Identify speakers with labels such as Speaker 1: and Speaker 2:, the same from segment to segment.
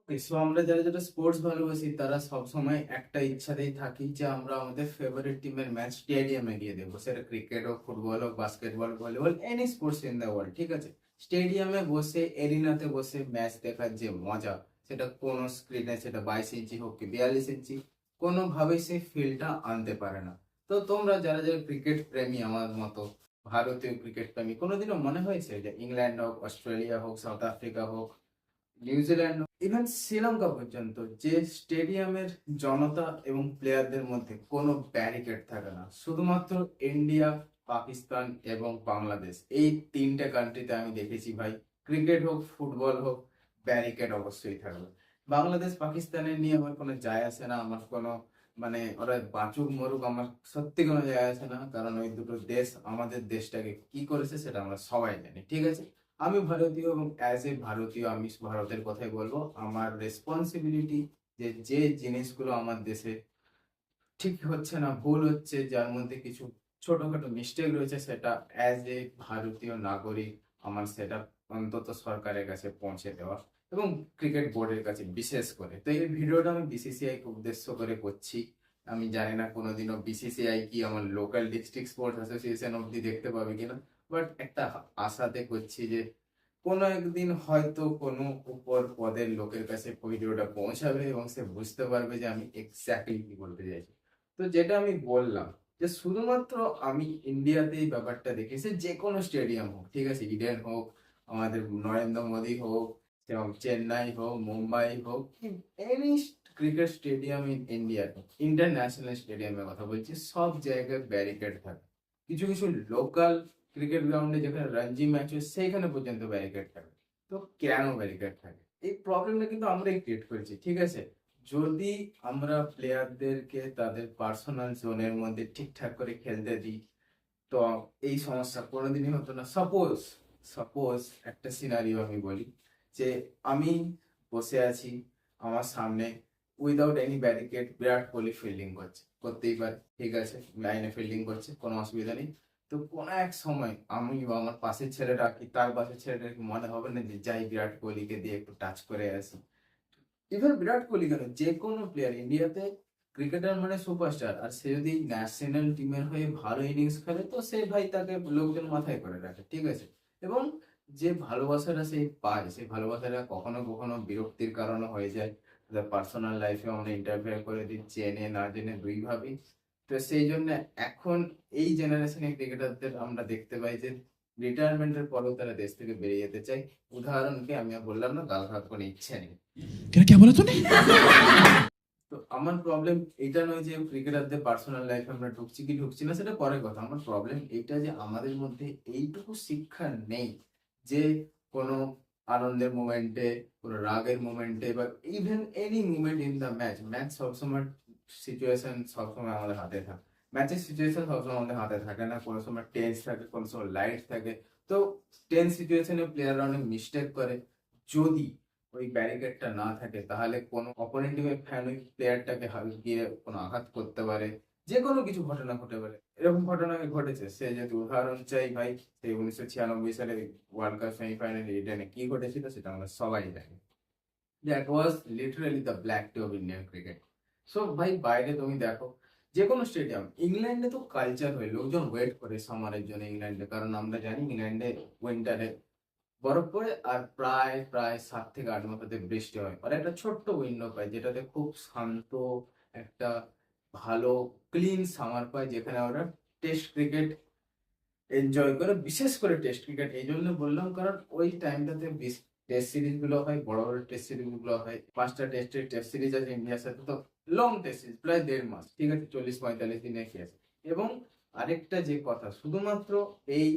Speaker 1: So আমরা যারা যারা স্পোর্টস ভালোবাসি তারা সবসময় একটা ইচ্ছাতেই থাকি যে আমরা আমাদের ফেভারিট টিমের ম্যাচ স্টেডিয়ামে গিয়ে দেখবো, সেটা ক্রিকেট হোক, ফুটবল হোক, basketball, volleyball, any sports in the world. ঠিক আছে, স্টেডিয়ামে বসে এরিনাতে বসে ম্যাচ দেখার যে মজা, সেটা কোনো স্ক্রিনে, সেটা 22 ইঞ্চি হোক কি 42 ইঞ্চি, কোনোভাবেই সেই ফিলটা আনতে পারে না। তো তোমরা যারা যারা ক্রিকেট প্রেমী আমার মতো, ভারতীয় ক্রিকেট প্রেমী, কোনোদিনও মনে হয়েছে যে ইংল্যান্ড হোক, অস্ট্রেলিয়া হোক, সাউথ আফ্রিকা হোক, নিউজিল্যান্ড, ইভেন শ্রীলঙ্কা পর্যন্ত, যে স্টেডিয়ামের জনতা এবং প্লেয়ারদের মধ্যে কোনো ব্যারিকেড থাকে না? শুধুমাত্র ইন্ডিয়া, পাকিস্তান এবং বাংলাদেশ, এই তিনটে কান্ট্রিতে আমি দেখেছি ভাই, ক্রিকেট হোক ফুটবল হোক, ব্যারিকেড অবশ্যই থাকবে। বাংলাদেশ পাকিস্তানের নিয়ে আমার কোনো যায় আসে না, আমার কোনো মানে ওরা বাঁচুক মরুক আমার সত্যি কোনো যায় আসে না, কারণ ওই দুটো দেশ আমাদের দেশটাকে কি করেছে সেটা আমরা সবাই জানি। ঠিক আছে, আমি ভারতীয় এবং অ্যাজ এ ভারতীয় আমি ভারতের কথাই বলবো। আমার রেসপন্সিবিলিটি যে যে জিনিসগুলো আমার দেশে ঠিক হচ্ছে না, ভুল হচ্ছে, যার মধ্যে কিছু ছোটখাটো মিস্টেক রয়েছে, সেটা অ্যাজ এ ভারতীয় নাগরিক আমার সেটা অন্তত সরকারের কাছে পৌঁছে দেওয়া, এবং ক্রিকেট বোর্ডের কাছে বিশেষ করে। তো এই ভিডিওটা আমি বিসিসিআই কে উদ্দেশ্য করে করছি। আমি জানি না কোনোদিনও বিসিসিআই কি আমার লোকাল ডিস্ট্রিক্ট স্পোর্টস অ্যাসোসিয়েশন অব্দি দেখতে পাবে কিনা, বাট একটা আশাতে করছি যে কোনো একদিন হয়তো কোনো উপর পদের লোকের কাছে ভিডিওটা পৌঁছাবে এবং সে বুঝতে পারবে যে আমি এক্স্যাক্টলি কি বলতে চাইছি। তো যেটা আমি বললাম যে শুধুমাত্র আমি ইন্ডিয়াতেই ব্যাপারটা দেখেছি, যে কোনো স্টেডিয়াম হোক, ঠিক আছে, ইডেন হোক, আমাদের নরেন্দ্র মোদী হোক, এবং চেন্নাই হোক, মুম্বাই হোক, any cricket stadium in India, international স্টেডিয়ামের কথা বলছি, সব জায়গায় ব্যারিকেড থাকে। কিছু কিছু লোকাল ক্রিকেট গ্রাউন্ডে যেখানে রঞ্জি ম্যাচ হয় সেইখানে পর্যন্ত ব্যারিকেড থাকে। তো কেন ব্যারিকেড থাকে? এই প্রবলেমটা কিন্তু আমরাই ক্রিয়েট করেছি। ঠিক আছে, যদি আমরা প্লেয়ারদেরকে তাদের পার্সোনাল জোনের মধ্যে ঠিকঠাক করে খেলতে দিই, তো এই সমস্যা কোনোদিনই হতো না। সাপোজ সাপোজ একটা সিনারিও আমি বলি, যে আমি বসে আছি, আমার সামনে without any barricade Virat Kohli fielding করছে, করতেই পারে, ঠিক আছে, লাইনে ফিল্ডিং করছে, কোনো অসুবিধা নেই। তো কোনো এক সময় আমি বা আমার পাশের ছেলেটা কি তার পাশের ছেলেটার কি মনে হবে না যে যাই বিরাট কোহলিকে দিয়ে একটু টাচ করে আসি? ইভেন বিরাট কোহলি কেন, যে কোনো প্লেয়ার ইন্ডিয়াতে, ক্রিকেটার মানে সুপারস্টার, আর সে যদি ন্যাশনাল টিমের হয়ে ভালো ইনিংস খেলে তো সে ভাই তাকে লোকজন মাথায় করে রাখে। ঠিক আছে, এবং যে ভালোবাসাটা সে পায়, সেই ভালোবাসাটা কখনো কখনো বিরক্তির কারণে হয়ে যায়, তাদের পার্সোনাল লাইফে আমরা ইন্টারফেয়ার করে দিই, জেনে না জেনে দুইভাবেই। তো সেই জন্য এখন এই জেনারেশনের ক্রিকেটারদের আমরা দেখতে পাই যে রিটায়ারমেন্টের পরেও তারা দেশ থেকে বেরিয়ে যেতে চায়। উদাহরণকে আমি আর বললাম না, গাল খাওয়ার কোনো ইচ্ছে নেই।
Speaker 2: क्या क्या बोला तूने?
Speaker 1: তো আমার প্রবলেম এটা নয় যে ক্রিকেটারদের পার্সোনাল লাইফে আমরা ঢুকছি কি ঢুকছি না সেটা পরের কথা। আমার প্রবলেম এইটা যে আমাদের মধ্যে এইটুকু শিক্ষা নেই যে কোনো আনন্দের মোমেন্টে, কোনো রাগের মোমেন্টে, বা even any movement in the match, match সবসময় সিচুয়েশন সবসময় আমাদের হাতে থাকে, ম্যাচের সিচুয়েশন সবসময় আমাদের হাতে থাকে না, কোনো সময় টেন্স থাকে, কোনো সময় লাইট থাকে। তো টেন্স সিচুয়েশনে প্লেয়াররা অনেক মিস্টেক করে। যদি ওই ব্যারিকেডটা না থাকে তাহলে কোনো অপোনেন্ট টিমের ফ্যান ওই প্লেয়ারটাকে গিয়ে কোনো আঘাত করতে পারে, যে কোনো কিছু ঘটনা ঘটে পারে। এরকম ঘটনা ঘটেছে, সে যদি উদাহরণ চাই ভাই, সেই 1996 সালে ওয়ার্ল্ড কাপ সেমিফাইনাল ইডেনে কি ঘটেছিল সেটা আমরা সবাই জানি। That was literally the black day of Indian cricket. So ভাই বাইরে তুমি দেখো, যে কোনো স্টেডিয়াম, ইংল্যান্ডে তো কালচার হয়, লোকজন ওয়েট করে সামারের জন্য ইংল্যান্ডে, কারণ আমরা জানি ইংল্যান্ডে উইন্টারে বরফ পড়ে, আর প্রায় প্রায় 7 থেকে 8 মাসেতে বৃষ্টি হয়। আর একটা ছোট্ট উইন্ডো পায় যেটাতে খুব শান্ত একটা ভালো ক্লিন সামার পায়, যেখানে ওরা টেস্ট ক্রিকেট এনজয় করে। বিশেষ করে টেস্ট ক্রিকেট এই জন্য বললাম কারণ ওই টাইমটাতে টেস্ট সিরিজ গুলো হয়, বড় বড় টেস্ট সিরিজ গুলো হয়, 5টা টেস্ট সিরিজ আছে ইন্ডিয়ার সাথে, তো লং টেস্ট সিরিজ প্রায় 1.5 মাস, ঠিক আছে, 40-45 দিনের কেস। এবং আরেকটা যে কথা, শুধুমাত্র এই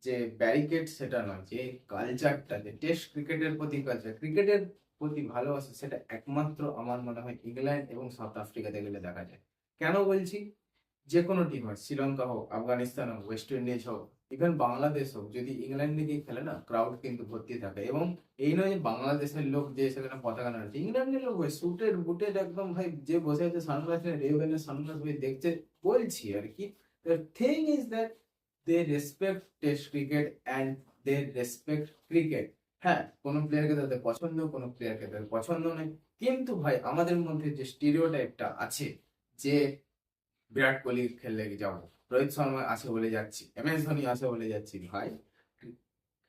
Speaker 1: যে ব্যারিকেড সেটা নয়, যে কালচারটা, যে টেস্ট ক্রিকেটের প্রতি কালচার, ক্রিকেটের প্রতি ভালোবাসা, সেটা একমাত্র আমার মনে হয় ইংল্যান্ড এবং সাউথ আফ্রিকাতে গেলে দেখা যায়। কেন বলছি? যে কোনো টিম হয়, শ্রীলঙ্কা হোক, আফগানিস্তান হোক, ওয়েস্ট ইন্ডিজ হোক, ইভেন বাংলাদেশ হোক, যদি ইংল্যান্ডে গিয়ে খেলে না, ক্রাউড কিন্তু ভর্তি থাকে। এবং এই নয় যে বাংলাদেশের লোক যে সেখানে পতাকা নাড়াচ্ছে, ইংল্যান্ডের লোক ভাই সুটেড বুটেড একদম, ভাই যে বসে আছে সানগ্লাস নিয়ে, রেবেনের সানগ্লাস ভাই দেখছে, বলছি আর কি। The thing is that they respect test cricket and they respect cricket, হ্যাঁ, কোনো প্লেয়ারকে তাদের পছন্দ, কোনো প্লেয়ারকে তাদের পছন্দ নেই। কিন্তু ভাই আমাদের মধ্যে যে স্টিরিওটাইপটা আছে যে বিরাট কোহলি খেললে যাবো, রোহিত শর্মা আছে বলে যাচ্ছি, MS ধোনি আছে বলে যাচ্ছি, ভাই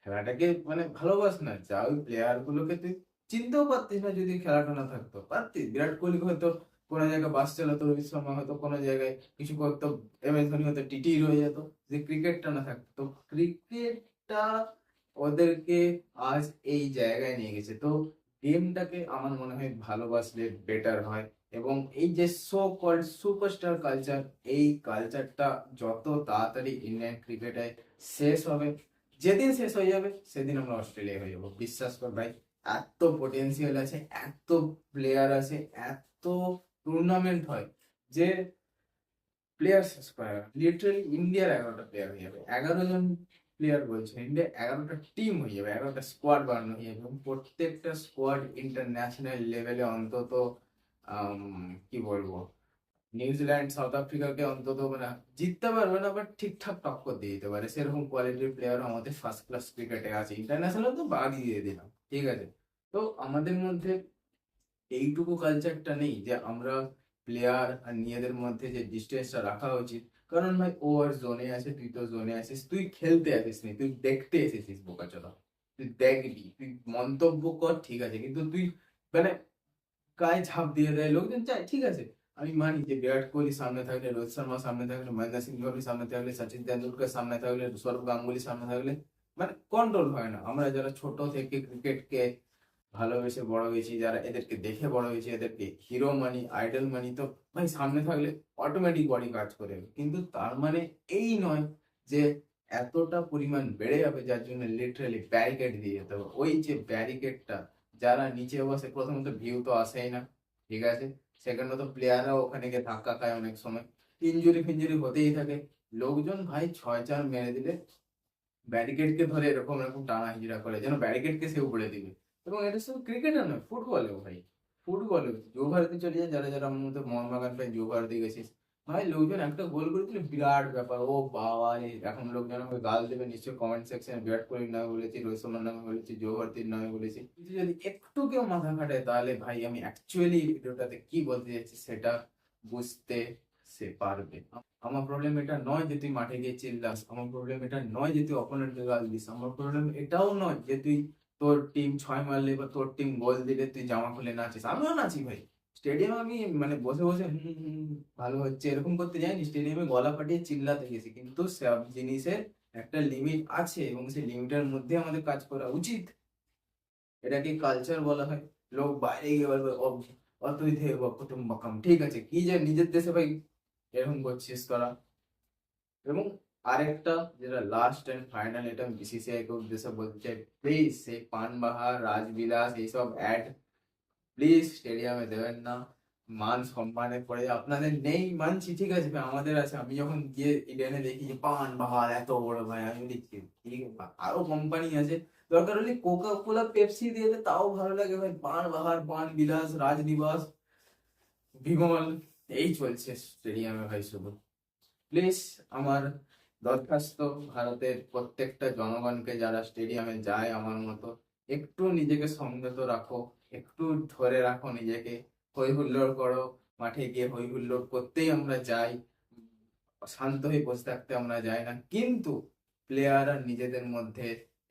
Speaker 1: খেলাটাকে মানে ভালোবাস না, যা ওই প্লেয়ার গুলোকে তুই চিনতেও পারতিস না যদি খেলাটা না থাকতো, পারতিস বিরাট কোহলি হয়তো কোনো জায়গায় বাস চালাতো, রোহিত শর্মা হয়তো কোনো জায়গায় কিছু করতো, MS ধোনি হয়তো টিটি রয়ে যেত, যে ক্রিকেটটা না থাকতো। তো ক্রিকেটটা ওদেরকে আজ এই জায়গায় নিয়ে গেছে। তো গেমটাকে আমার মনে হয় ভালোবাসলে বেটার হয়। এবং এই যে সো কল্ড সুপারস্টার কালচার, এই কালচারটা যত তাড়াতাড়ি ইন্ডিয়ান ক্রিকেটে শেষ হবে, যেদিন শেষ হয়ে যাবে সেদিন আমরা অস্ট্রেলিয়া হয়ে যাবো, বিশ্বাস কর ভাই। এত পোটেন্সিয়াল আছে, এত প্লেয়ার আছে, এত টুর্নামেন্ট হয় যে প্লেয়ার শেষ করা লিটারালি ইন্ডিয়ার 11টা প্লেয়ার হয়ে যাবে, 11 জন প্লেয়ার বলছে, ইন্ডিয়া 11টা টিম হয়ে যাবে, 11টা স্কোয়াড বানানো হয়ে যাবে এবং প্রত্যেকটা স্কোয়াড ইন্টারন্যাশনাল লেভেলে অন্তত কি বলবো, নিউজিল্যান্ড সাউথ আফ্রিকাকে অন্তত মানে জিততে পারবে না, বাট ঠিকঠাক টক্কর দিয়ে দিতে পারে, সেরকম কোয়ালিটির প্লেয়ার আমাদের ফার্স্ট ক্লাস ক্রিকেটে আছে। ইন্টারন্যাশনাল তো বাদই দিয়ে দিলাম, ঠিক আছে। তো আমাদের মধ্যে এইটুকু কালচারটা নেই যে আমরা প্লেয়ার আর নিজেদের মধ্যে যে ডিস্টেন্সটা রাখা উচিত। কারণ ভাই ও আর জোনে আছে, তুই তো জোনে আছিস, তুই খেলতে আসিস নি, তুই দেখতে এসেছিস বোকাচোদা, তুই দেখবি, তুই মন্তব্য কর ঠিক আছে, কিন্তু তুই মানে গায়ে ঝাঁপ দিয়ে দেয় লোকজন, চায় ঠিক আছে। আমি মানি যে বিরাট কোহলি সামনে থাকলে, রোহিত শর্মা সামনে থাকলে, মহেন্দ্র সিং ধোনি সামনে থাকলে, সচিন তেন্ডুলকর সামনে থাকলে, সৌরভ গাঙ্গুলি সামনে থাকলে মানে কন্ট্রোল হয় না। আমরা যারা ছোট থেকে ক্রিকেটকে ভালোবেসে বড় হয়েছি, যারা এদেরকে দেখে বড় হয়েছি, এদেরকে হিরো মানি, আইডল মানি, তো ভাই সামনে থাকলে অটোমেটিক বডি কাজ করে। কিন্তু তার মানে এই নয় যে এতটা পরিমাণ বেড়ে যাবে যার জন্য লিটারালি ব্যারিকেড দিয়ে যেতে হবে। ওই যে ব্যারিকেডটা, যারা নিচে বসে প্রথমত ভিউ তো আসেই না, ঠিক আছে, সেখানে তো প্লেয়াররাও ওখানে গিয়ে ধাক্কা খায়, অনেক সময় ইঞ্জুরি ফিঞ্জুরি হতেই থাকে। লোকজন ভাই 6-4 মেরে দিলে ব্যারিকেডকে ধরে এরকম এরকম টানা হিজড়া করে যেন ব্যারিকেডকে সে উপড়ে দিবে। এবং এটা শুধু ক্রিকেটে নয়, ফুটবলেও ভাই, ফুটবলেও যুব ভারতী চলে যায়, যারা যারা আমার মধ্যে মোহনবাগান ফ্যান, যুব ভারতী গেছিস, ভাই লোকজন একটা গোল করে দিলে বিরাট ব্যাপার, ও বাবা রে, এখন লোকজন আমাকে গাল দেবে নিশ্চয়ই কমেন্ট সেকশনে, বিরাট কোহলির নামে বলেছি, রোহিত শর্মার নামে বলেছি, যুব ভারতীর নামে বলেছি, কিন্তু যদি একটু কেউ মাথা খাটায় তাহলে ভাই আমি অ্যাকচুয়ালি ভিডিওটাতে কি বলতে চাইছি সেটা বুঝতে সে পারবে। আমার প্রবলেম এটা নয় যে তুই মাঠে গিয়ে চিল্লাস, আমার প্রবলেম এটা নয় যে তুই অপোনেন্টকে গাল দিস, আমার প্রবলেম এটাও নয় যে তুই তোর টিম 6 মারলে বা তোর টিম গোল দিলে তুই জামা খুলে নাচিস, আমিও নাচি ভাই। স্টেডিয়ামে আমি মানে বসে বসে ভালো হচ্ছে এরকম করতে যাইনি, স্টেডিয়ামে গলা ফাটিয়ে চিল্লাতে গেছি, কিন্তু সব জিনিসের একটা লিমিট আছে এবং সেই লিমিটের মধ্যে আমাদের কাজ করা উচিত। এটাকে কালচার বলা হয়। লোক বাইরে গিয়ে বলবে ও অতুই কুটুম্বকম, ঠিক আছে, কি যে নিজের দেশে ভাই এরকম করছিস তোরা। এবং আরেকটা যেটা লাস্ট এন্ড ফাইনাল, এটা আমি BCCI কে উদ্দেশ্যে বলতে চাই, প্লিজ সেই পানবাহার রাজবিলাস এইসব অ্যাড প্লিজ স্টেডিয়ামে দেবেন না। মান সম্মানে পড়ে আপনাদের নেই মানছি, ঠিক আছে ভাই, আমাদের আছে। আমি যখন গিয়ে ইডেনে দেখি যে পানবাহার এত বড়, ভাই আমি দেখছি ঠিক আছে, আরো কোম্পানি আছে, দরকার হলে কোকা কোলা পেপসি দিয়ে দে, তাও ভালো লাগে ভাই। পানবাহার, পান বিলাস, রাজনিবাস, বিমল, এই চলছে স্টেডিয়ামে ভাই শুধু। প্লিজ আমার দরখাস্ত ভারতের প্রত্যেকটা জনগণকে যারা স্টেডিয়ামে যায় আমার মতো, একটু নিজেকে সংযত রাখো, একটু ধরে রাখো নিজেকে, হই হুল্লোড় করো, মাঠে গিয়ে হই হুল্লোড় করতেই আমরা যাই, শান্ত হয়ে বসে থাকতে আমরা যাই না, কিন্তু প্লেয়ার আর নিজেদের মধ্যে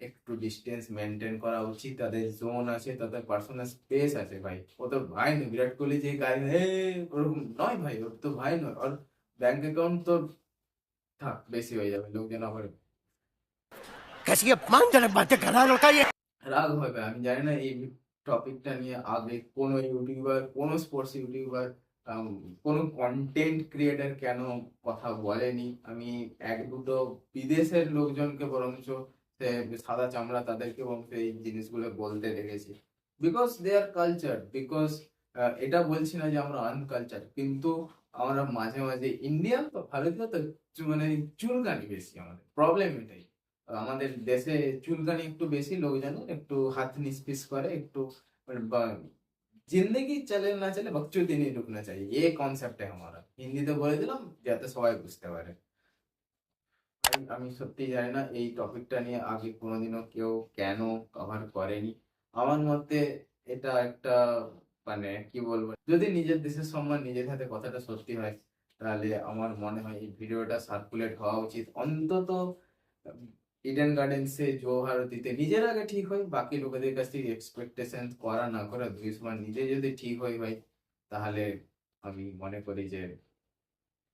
Speaker 1: একটু ডিস্টেন্স মেনটেন করা উচিত। তাদের জোন আছে, তাদের পার্সোনাল স্পেস আছে ভাই। ও তো ভাই নয় বিরাট কোহলি যে গাড়ি ওরকম নয় ভাই, ওর তো ভাই নয়, ওর ব্যাংক অ্যাকাউন্ট তো থাক বেশি হয়ে যাবে, লোকজন আবার
Speaker 2: कैसी अपमानजनक बातें कर रहा है लड़का ये।
Speaker 1: রাগ হবে। আমি জানি না এই টপিকটা নিয়ে আগে কোনো ইউটিউবার, কোনো স্পোর্টস ইউটিউবার, কোনো কন্টেন্ট ক্রিয়েটার কেন কথা বলেনি। আমি এক দুটো বিদেশের লোকজনকে বরঞ্চ সে সাদা চামড়া তাদেরকে বরঞ্চ এই জিনিসগুলো বলতে দেখেছি, because they are culture, because এটা বলছি না যে আমরা আনকালচার, কিন্তু আমরা মাঝে মাঝে ইন্ডিয়ান তো ভারতীয় তো মানে চুলকানি বেশি, আমাদের প্রবলেম এটাই। আমাদের দেশে চুলকানি একটু বেশি, লোকজনের একটু হাত নিসপিস করে, একটু মানে जिंदगी चले ना चले बकचोदी नहीं रुकना चाहिए, ये कॉन्सेप्ट है हमारा। हिंदी तो बोले दिलाम যাতে সবাই বুঝতে পারে। আমি সত্যি জানি না এই টপিকটা নিয়ে আগে কোনোদিনও কেউ কেন কভার করেনি। আমার মতে এটা একটা মানে কি বলবো, যদি নিজের দেশের সম্মান নিজের হাতে কথাটা সত্যি হয়, তাহলে আমার মনে হয় এই ভিডিওটা সার্কুলেট হওয়া উচিত। অন্তত ইডেন গার্ডেন্সে, জৌহারতিতে নিজের আগে ঠিক হয়, বাকি লোকেদের কাছ থেকে এক্সপেকটেশন করা না করে দুই সমান নিজে যদি ঠিক হয় ভাই, তাহলে আমি মনে করি যে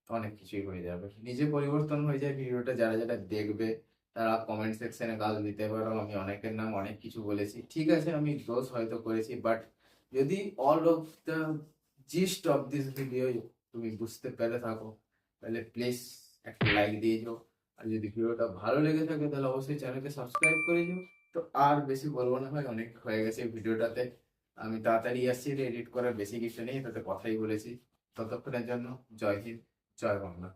Speaker 1: অনেক কিছুই হয়ে যাবে, নিজে পরিবর্তন হয়ে যায়। ভিডিওটা যারা যারা দেখবে তারা কমেন্ট সেকশনে গাল দিতে পারো, আমি অনেকের নাম অনেক কিছু বলেছি, ঠিক আছে আমি দোষ হয়তো করেছি, বাট যদি all of the gist of this video তুমি বুঝতে পেরে থাকো, তাহলে প্লিজ একটা লাইক দিয়ে যাও। আর যদি ভিডিওটা ভালো লেগে থাকে তাহলে অবশ্যই চ্যানেলকে সাবস্ক্রাইব করে দিও। তো আর বেশি বলবো না ভাই, অনেক হয়ে গেছে ভিডিওটাতে। আমি তাড়াতাড়ি আসছি, এডিট করার বেশি কিছু নেই, তাতে কথাই বলেছি। ততক্ষণের জন্য জয় হিন্দ, জয় বাংলা।